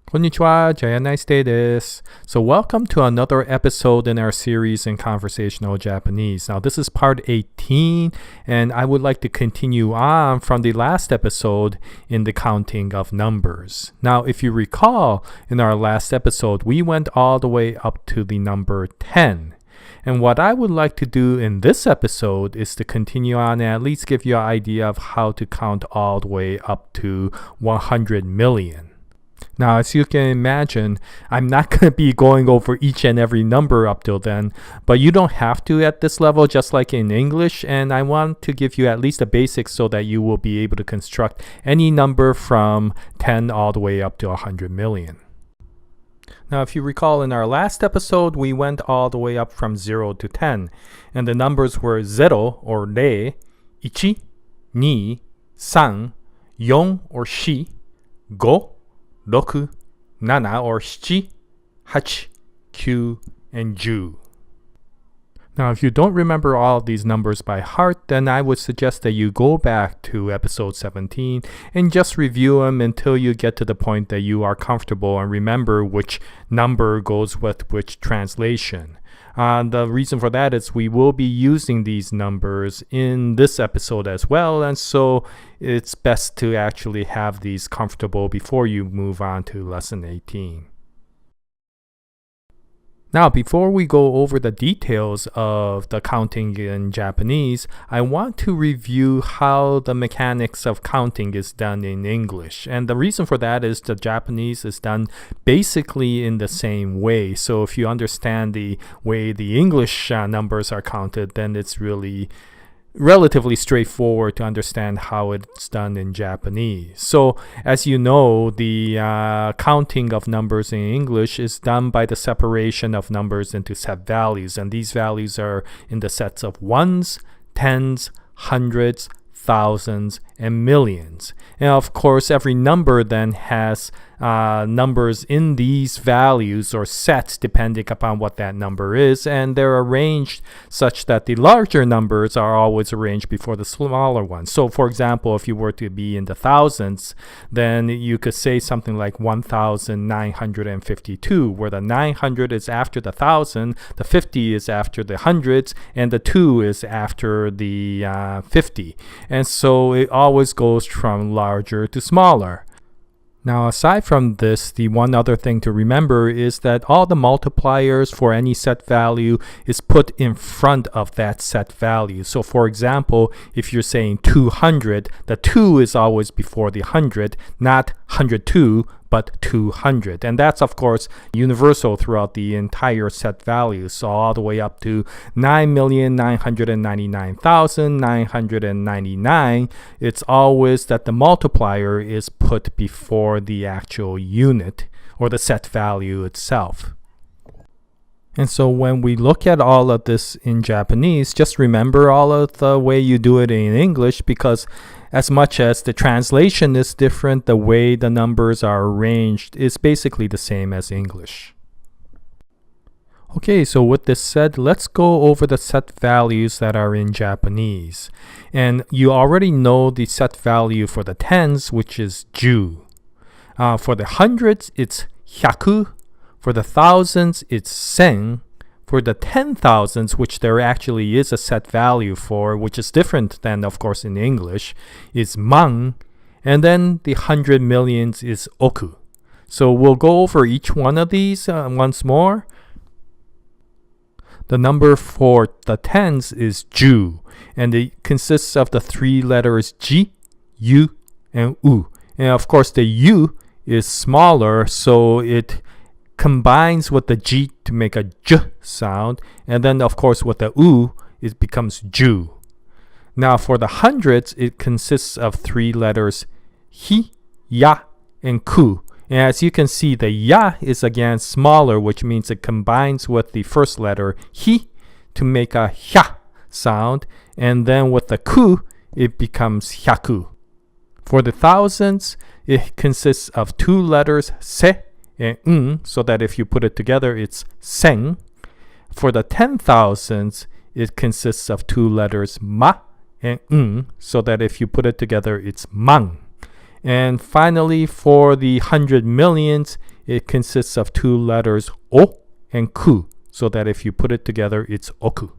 Konnichiwa, Jaya, nice day desu. So welcome to another episode in our series in conversational Japanese. Now this is part 18 and I would like to continue on from the last episode in the counting of numbers. Now if you recall, in our last episode we went all the way up to the number 10. And what I would like to do in this episode is to continue on and at least give you an idea of how to count all the way up to 100 million. Now, as you can imagine, I'm not going to be going over each and every number up till then, but you don't have to at this level, just like in English, and I want to give you at least the basics so that you will be able to construct any number from 10 all the way up to 100 million. Now, if you recall in our last episode, we went all the way up from 0 to 10, and the numbers were 0 or re, 1, 2, 3, 4 or 5, 5, 6, 7 or 7, 8, 9, and 10. Now, if you don't remember all of these numbers by heart, then I would suggest that you go back to episode 17 and just review them until you get to the point that you are comfortable and remember which number goes with which translation. The reason for that is we will be using these numbers in this episode as well, and so it's best to actually have these comfortable before you move on to lesson 18. Now, before we go over the details of the counting in Japanese, I want to review how the mechanics of counting is done in English. And the reason for that is the Japanese is done basically in the same way. So if you understand the way the English numbers are counted, then it's really relatively straightforward to understand how it's done in Japanese. So as you know, the counting of numbers in English is done by the separation of numbers into set values, and these values are in the sets of ones, tens, hundreds, thousands, and millions. And of course, every number then has numbers in these values or sets depending upon what that number is, and they're arranged such that the larger numbers are always arranged before the smaller ones. So for example, if you were to be in the thousands, then you could say something like 1952, where the 900 is after the 1000, the 50 is after the hundreds, and the 2 is after the 50. And so it always goes from larger to smaller. Now, aside from this, the one other thing to remember is that all the multipliers for any set value is put in front of that set value. So for example, if you're saying 200, the 2 is always before the 100, not 102, but 200. And that's, of course, universal throughout the entire set values. So all the way up to 9,999,999, it's always that the multiplier is put before the actual unit or the set value itself. And so when we look at all of this in Japanese, just remember all of the way you do it in English, because as much as the translation is different, the way the numbers are arranged is basically the same as English. Okay, so with this said, let's go over the set values that are in Japanese. And you already know the set value for the tens, which is 10. For the hundreds, it's 100. For the thousands, it's 1000. For the 10,000s, which there actually is a set value for, which is different than, of course, in English, is man. And then the 100 millions is oku. So we'll go over each one of these once more. The number for the tens is 10, and it consists of the three letters ji, yu, and u. And of course, the u is smaller, so it combines with the G to make a J sound, and then of course with the U it becomes Ju. Now for the hundreds, it consists of three letters Hi, Ya, and Ku. And as you can see, the Ya is again smaller, which means it combines with the first letter Hi to make a Hya sound, and then with the Ku it becomes Hyaku. For the thousands, it consists of two letters Se and so that if you put it together, it's Seng. For the 10,000s, it consists of two letters Ma and so that if you put it together, it's Mang. And finally, for the 100 millions, it consists of two letters O and Ku, so that if you put it together, it's Oku.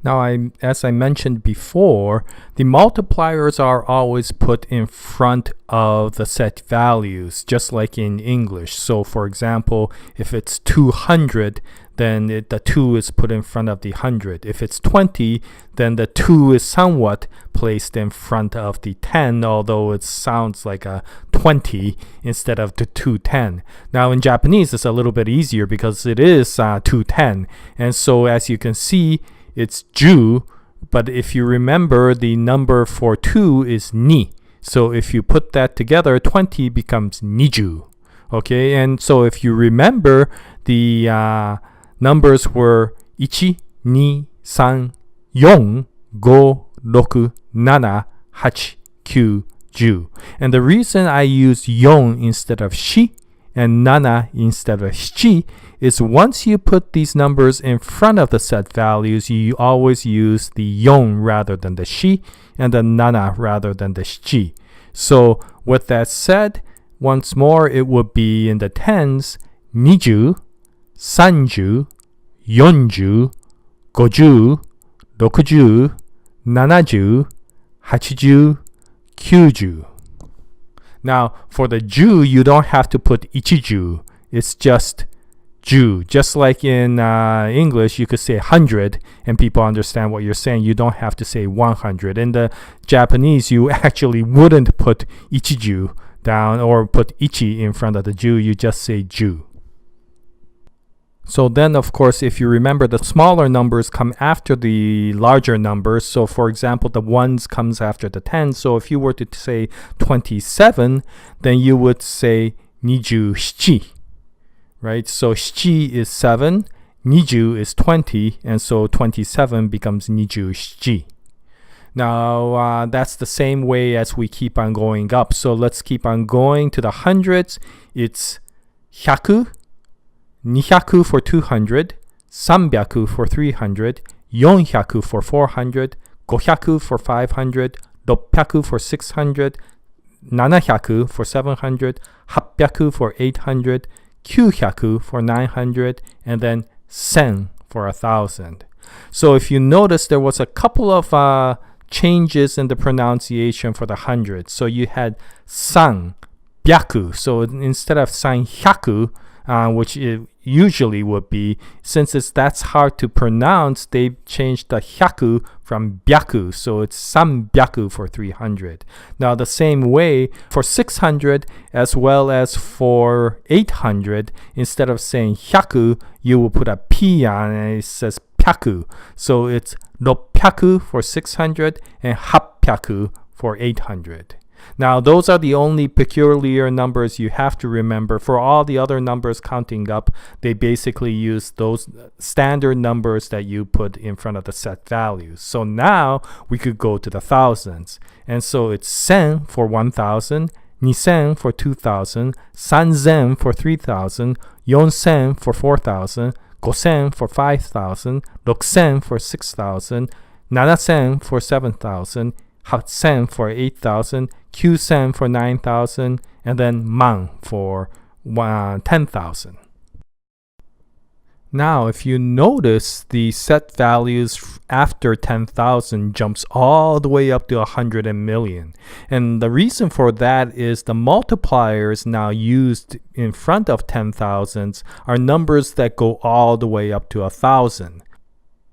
Now, as I mentioned before, the multipliers are always put in front of the set values, just like in English. So, for example, if it's 200, then the 2 is put in front of the 100. If it's 20, then the 2 is somewhat placed in front of the 10, although it sounds like a 20 instead of the 210. Now, in Japanese, it's a little bit easier because it is 210. And so, as you can see, it's ju, but if you remember, the number for 2 is ni. So if you put that together, 20 becomes niju. Okay, and so if you remember, the numbers were 1, 2, 3, 4, 5, 6, 7, 8, 9, 10. And the reason I use 4 instead of shi and 7 instead of shi is once you put these numbers in front of the set values, you always use the 4 rather than the shi and the 7 rather than the shi. So with that said, once more, it would be in the tens, 20, 30, 40, 50, 60, 70, 80, 90. Now, for the ju, you don't have to put ichiju. It's just ju. Just like in English, you could say 100 and people understand what you're saying. You don't have to say 100. In the Japanese, you actually wouldn't put ichiju down or put ichi in front of the ju. You just say ju. So then, of course, if you remember, the smaller numbers come after the larger numbers. So, for example, the ones comes after the 10. So if you were to say 27, then you would say 27. Right? So shichi is 7, niju is 20, and so 27 becomes niju. Now, that's the same way as we keep on going up. So let's keep on going to the hundreds. It's 100, 200 for 200, 300 for 300, 400 for 400, 500 for 500, 600 for 600, 700 for 700, 800 for 800, 900 for 900, and then 1000 for 1000. So if you notice, there was a couple of changes in the pronunciation for the hundreds. So you had san, byaku. So instead of san hyaku, which it usually would be, since that's hard to pronounce, they changed the hyaku from byaku. So it's san byaku for 300. Now the same way for 600 as well as for 800, instead of saying hyaku, you will put a p on and it says pyaku. So it's ropyaku for 600 and hapyaku for 800. Now, those are the only peculiar numbers you have to remember. For all the other numbers counting up, they basically use those standard numbers that you put in front of the set values. So now we could go to the thousands. And so it's 1000 for 1000, 2000 for 2000, 3000 for 3000, 4000 for 4000, 5000 for 5000, 6000 for 6000, 7000 for 7000, 8000 for 8000, 9000 for 9000, and then man for 10,000. Now, if you notice, the set values after 10,000 jumps all the way up to 100 million. And the reason for that is the multipliers now used in front of 10,000s are numbers that go all the way up to 1,000.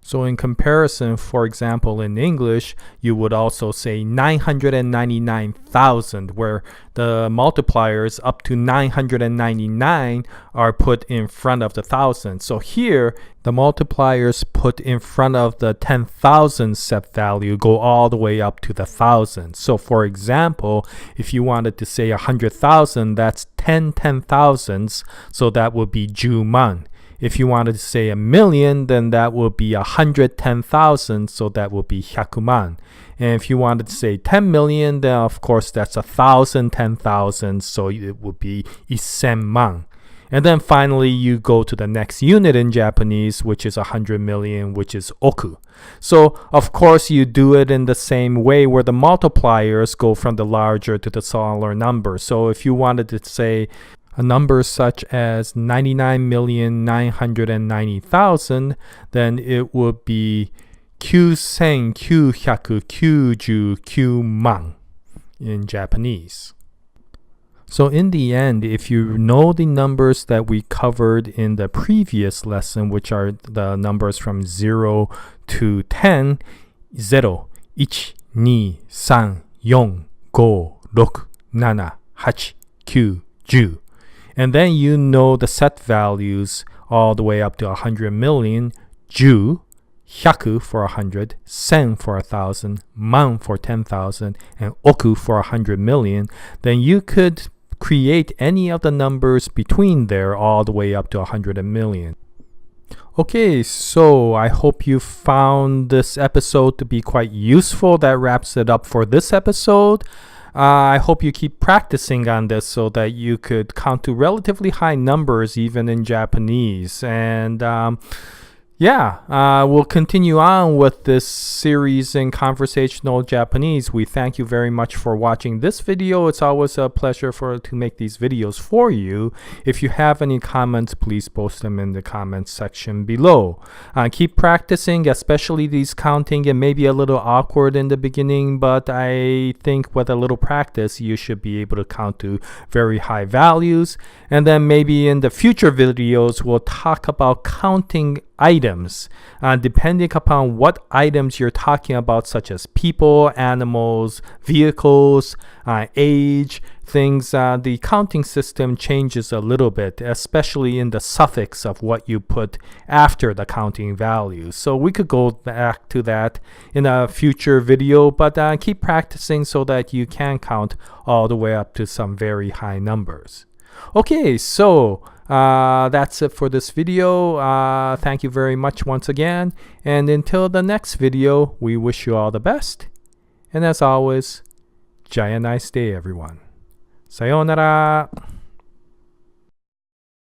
So in comparison, for example, in English, you would also say 999,000, where the multipliers up to 999 are put in front of the 1,000. So here, the multipliers put in front of the 10,000 set value go all the way up to the 1,000. So for example, if you wanted to say 100,000, that's 10 10,000s, so that would be juman. If you wanted to say 1,000,000, then that would be 110,000, so that would be hyakuman. And if you wanted to say 10 million, then of course that's 1,000 10,000, so it would be 1,000,000. And then finally, you go to the next unit in Japanese, which is 100 million, which is oku. So, of course, you do it in the same way where the multipliers go from the larger to the smaller number. So, if you wanted to say a number such as 99,990,000, then it would be 9,999 man in Japanese. So in the end, if you know the numbers that we covered in the previous lesson, which are the numbers from 0 to 10, 0, 1, 2, 3, 4, 5, 6, 7, 8, 9, 10. And then you know the set values all the way up to 100 million, 10, 100 for 100, 1000 for 1,000, man for 10,000, and oku for 100 million, then you could create any of the numbers between there all the way up to 100 million. Okay, so I hope you found this episode to be quite useful. That wraps it up for this episode. I hope you keep practicing on this so that you could count to relatively high numbers even in Japanese. And we'll continue on with this series in conversational Japanese. We thank you very much for watching this video. It's always a pleasure to make these videos for you. If you have any comments, please post them in the comments section below. Keep practicing, especially these counting. It may be a little awkward in the beginning, but I think with a little practice, you should be able to count to very high values. And then maybe in the future videos, we'll talk about counting items, depending upon what items you're talking about, such as people, animals, vehicles, age, things. The counting system changes a little bit, especially in the suffix of what you put after the counting values. So we could go back to that in a future video, but keep practicing so that you can count all the way up to some very high numbers. Okay, so that's it for this video. Thank you very much once again. And until the next video, we wish you all the best. And as always, Jaya, nice day, everyone. Sayonara.